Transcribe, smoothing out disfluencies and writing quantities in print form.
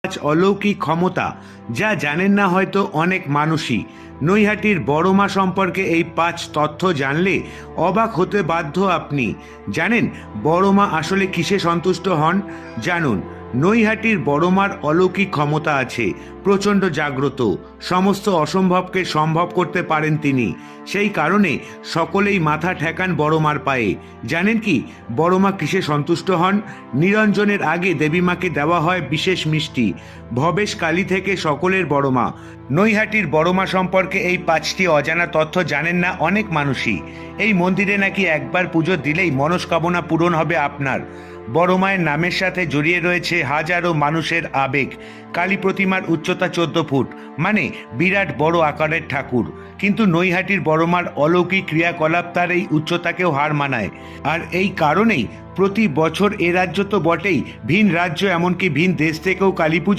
আজ অলৌকিক ক্ষমতা যা জানেন না হয়তো অনেক মানুষই। নৈহাটির বড় মা সম্পর্কে এই 5 তথ্য জানলে অবাক হতে বাধ্য আপনি। জানেন বড় মা আসলে কিসে সন্তুষ্ট হন? জানুন, নৈহাটির বড় মার অলৌকিক ক্ষমতা আছে। প্রচণ্ড জাগ্রত, সমস্ত অসম্ভবকে সম্ভব করতে পারেন তিনি। সেই কারণে সকলেই মাথা ঠেকান বড় মার পায়ে। জানেন কি বড় মা কিসে সন্তুষ্ট হন? নিরঞ্জনের আগে দেবী মাকে দেওয়া হয় বিশেষ মিষ্টি। ভবেশ কালী থেকে সকলের বড় মা। নৈহাটির বড় মা সম্পর্কে এই 5টি অজানা তথ্য জানেন না অনেক মানুষই। এই মন্দিরে নাকি একবার পুজো দিলেই মনস্কামনা পূরণ হবে আপনার। বড় মায়ের নামের সাথে জড়িয়ে রয়েছে হাজারো মানুষের আবেগ। কালী প্রতিমার উচ্চতা 14 ফুট, মানে বিরাট বড় আকারের ঠাকুর। কিন্তু নৈহাটির বড় মার অলৌকিক ক্রিয়াকলাপ তার এই উচ্চতাকেও হার মানায়। আর এই কারণেই প্রতি বছর এ রাজ্য তো বটেই, ভিন রাজ্য এমনকি ভিন দেশ থেকেও কালী পুজো